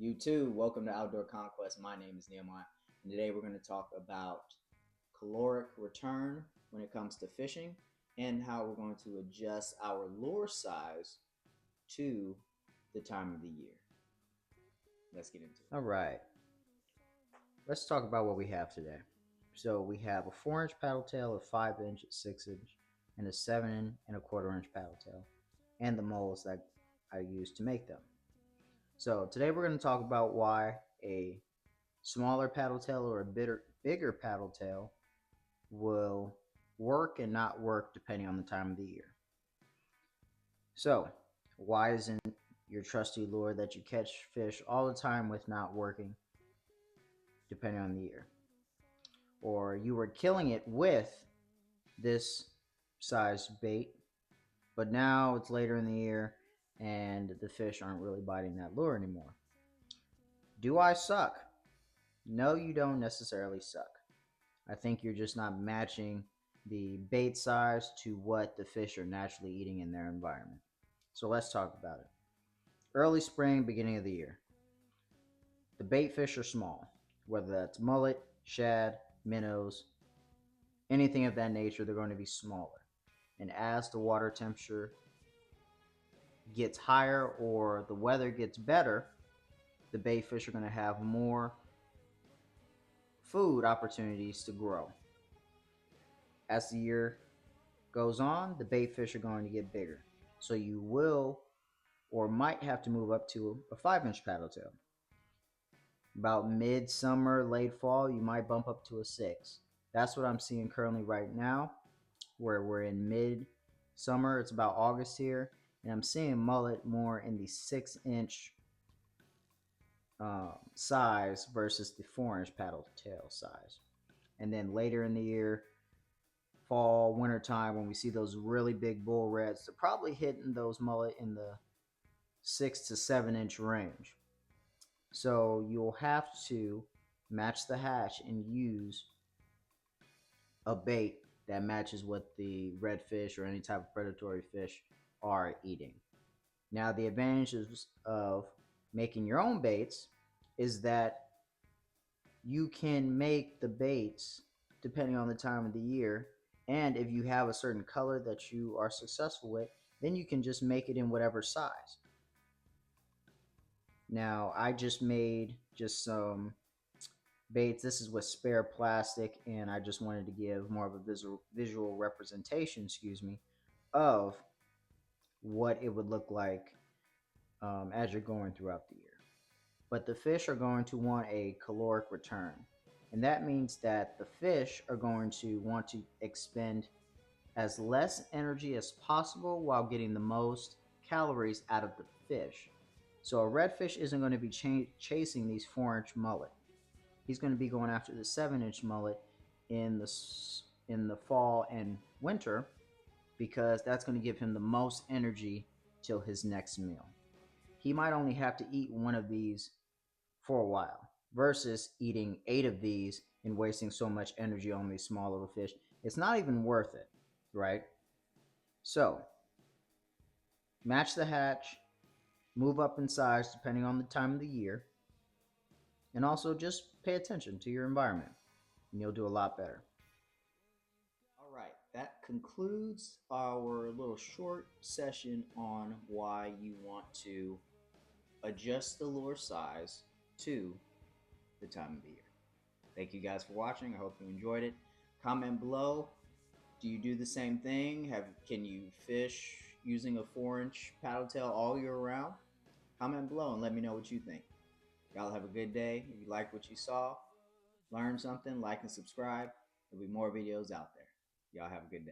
You too. Welcome to Outdoor Conquest. My name is Nehemiah, and today we're going to talk about caloric return when it comes to fishing and how we're going to adjust our lure size to the time of the year. Let's get into it. All right, let's talk about what we have today. So we have a 4-inch paddle tail, a 5-inch, 6-inch, and a 7 1/4 inch paddle tail, and the molds that I use to make them. So today we're going to talk about why a smaller paddle tail or a bigger paddle tail will work and not work depending on the time of the year. So why isn't your trusty lure that you catch fish all the time with not working depending on the year? Or you were killing it with this size bait, but now it's later in the year and the fish aren't really biting that lure anymore. Do I suck? No, you don't necessarily suck. I think you're just not matching the bait size to what the fish are naturally eating in their environment. So let's talk about it. Early spring, beginning of the year. The bait fish are small, whether that's mullet, shad, minnows, anything of that nature, they're going to be smaller. And as the water temperature gets higher or the weather gets better, the bait fish are going to have more food opportunities to grow. As the year goes on, the bait fish are going to get bigger. So you will or might have to move up to a 5-inch paddle tail. About midsummer, late fall, you might bump up to a 6. That's what I'm seeing currently right now, where we're in mid-summer. It's about August here, and I'm seeing mullet more in the 6-inch size versus the 4-inch paddle tail size. And then later in the year, fall, winter time, when we see those really big bull reds, they're probably hitting those mullet in the 6 to 7-inch range. So you'll have to match the hatch and use a bait that matches what the redfish or any type of predatory fish are eating. Now, the advantages of making your own baits is that you can make the baits depending on the time of the year, and if you have a certain color that you are successful with, then you can just make it in whatever size. Now, I just made some baits. This is with spare plastic, and I just wanted to give more of a visual representation, of what it would look like as you're going throughout the year. But the fish are going to want a caloric return, and that means that the fish are going to want to expend as less energy as possible while getting the most calories out of the fish. So a redfish isn't going to be chasing these 4-inch mullet. He's going to be going after the 7-inch mullet in the fall and winter, because that's going to give him the most energy till his next meal. He might only have to eat one of these for a while versus eating 8 of these and wasting so much energy on these small little fish. It's not even worth it, right? So match the hatch, move up in size depending on the time of the year, and also just pay attention to your environment, and you'll do a lot better. All right, that concludes our little short session on why you want to adjust the lure size to the time of the year. Thank you guys for watching. I hope you enjoyed it. Comment below. Do you do the same thing? Can you fish using a 4-inch paddle tail all year round? Comment below and let me know what you think. Y'all have a good day. If you like what you saw, learn something, like and subscribe. There'll be more videos out there. Y'all have a good day.